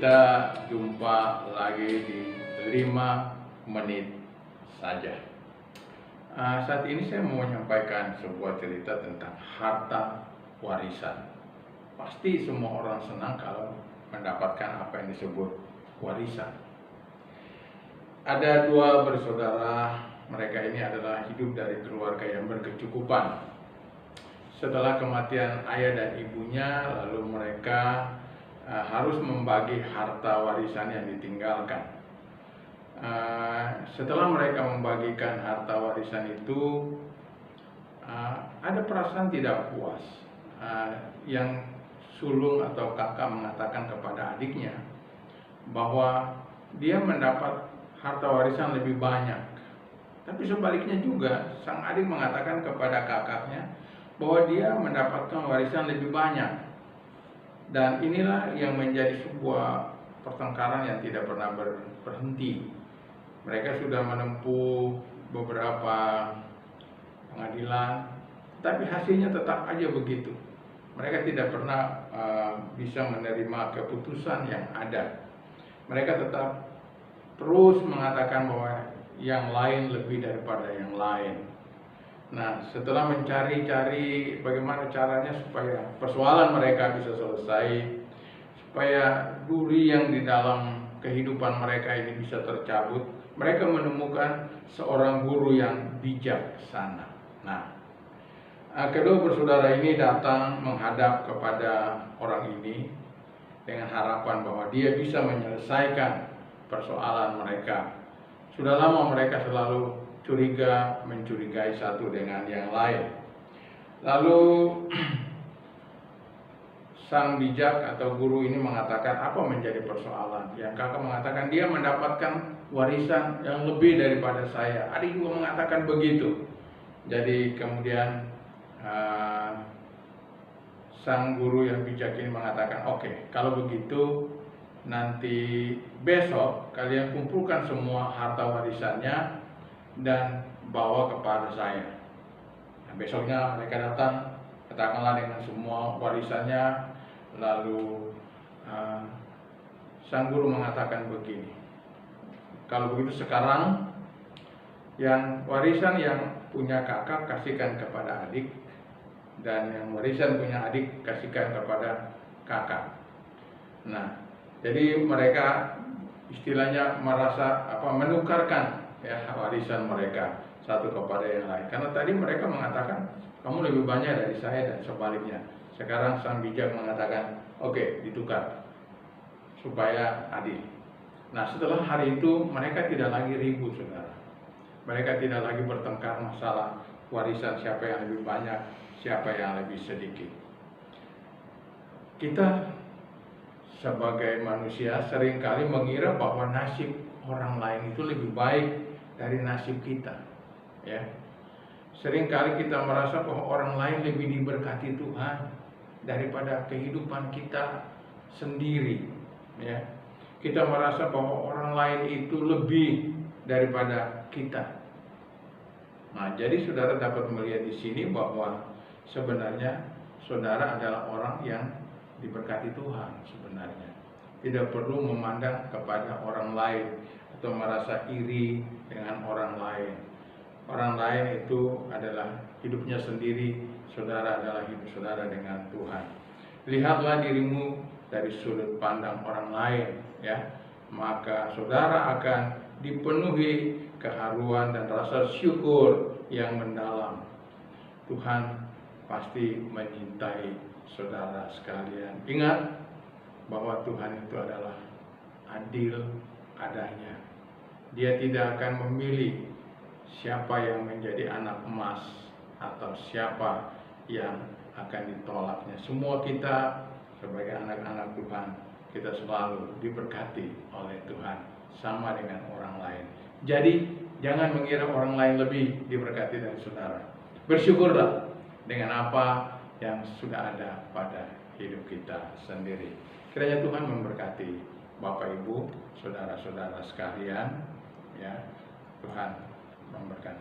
Kita jumpa lagi di 5 menit saja. Saat ini saya mau menyampaikan sebuah cerita tentang harta warisan. Pasti semua orang senang kalau mendapatkan apa yang disebut warisan. Ada 2 bersaudara, mereka ini adalah hidup dari keluarga yang berkecukupan. Setelah kematian ayah dan ibunya, lalu mereka harus membagi harta warisan yang ditinggalkan. Setelah mereka membagikan harta warisan itu, ada perasaan tidak puas. Yang sulung atau kakak mengatakan kepada adiknya bahwa dia mendapat harta warisan lebih banyak. Tapi sebaliknya juga, sang adik mengatakan kepada kakaknya bahwa dia mendapatkan warisan lebih banyak. Dan inilah yang menjadi sebuah pertengkaran yang tidak pernah berhenti. Mereka sudah menempuh beberapa pengadilan, tapi hasilnya tetap aja begitu. Mereka tidak pernah bisa menerima keputusan yang ada. Mereka tetap terus mengatakan bahwa yang lain lebih daripada yang lain. Nah, setelah mencari-cari bagaimana caranya supaya persoalan mereka bisa selesai, supaya duri yang di dalam kehidupan mereka ini bisa tercabut, mereka menemukan seorang guru yang bijaksana. Nah, kedua bersaudara ini datang menghadap kepada orang ini dengan harapan bahwa dia bisa menyelesaikan persoalan mereka. Sudah lama mereka selalu mencurigai satu dengan yang lain. Lalu sang bijak atau guru ini mengatakan apa menjadi persoalan. Yang kakak mengatakan dia mendapatkan warisan yang lebih daripada saya. Adik juga mengatakan begitu. Jadi kemudian sang guru yang bijak ini mengatakan, oke, kalau begitu nanti besok kalian kumpulkan semua harta warisannya dan bawa kepada saya. Nah, besoknya mereka datang, katakanlah dengan semua warisannya. Lalu sang guru mengatakan begini, kalau begitu sekarang yang warisan yang punya kakak kasihkan kepada adik, dan yang warisan punya adik kasihkan kepada kakak. Nah, jadi mereka istilahnya merasa menukarkan warisan mereka satu kepada yang lain. Karena tadi mereka mengatakan kamu lebih banyak dari saya dan sebaliknya. Sekarang sang bijak mengatakan oke, ditukar supaya adil. Nah, setelah hari itu mereka tidak lagi ribut, saudara. Mereka tidak lagi bertengkar masalah warisan siapa yang lebih banyak, siapa yang lebih sedikit. Kita sebagai manusia seringkali mengira bahwa nasib orang lain itu lebih baik dari nasib kita, ya. Seringkali kita merasa bahwa orang lain lebih diberkati Tuhan daripada kehidupan kita sendiri, ya. Kita merasa bahwa orang lain itu lebih daripada kita. Nah, jadi saudara dapat melihat di sini bahwa sebenarnya saudara adalah orang yang diberkati Tuhan sebenarnya. Tidak perlu memandang kepada orang lain atau merasa iri dengan orang lain. Orang lain itu adalah hidupnya sendiri, saudara adalah hidup saudara dengan Tuhan. Lihatlah dirimu dari sudut pandang orang lain, ya. Maka saudara akan dipenuhi keharuan dan rasa syukur yang mendalam. Tuhan pasti menyintai saudara sekalian. Ingat bahwa Tuhan itu adalah adil adanya. Dia tidak akan memilih siapa yang menjadi anak emas atau siapa yang akan ditolaknya. Semua kita sebagai anak-anak Tuhan, kita selalu diberkati oleh Tuhan sama dengan orang lain. Jadi jangan mengira orang lain lebih diberkati dari saudara. Bersyukurlah dengan apa yang sudah ada pada hidup kita sendiri. Kiranya Tuhan memberkati Bapak Ibu, saudara-saudara sekalian, ya. Tuhan memberkati.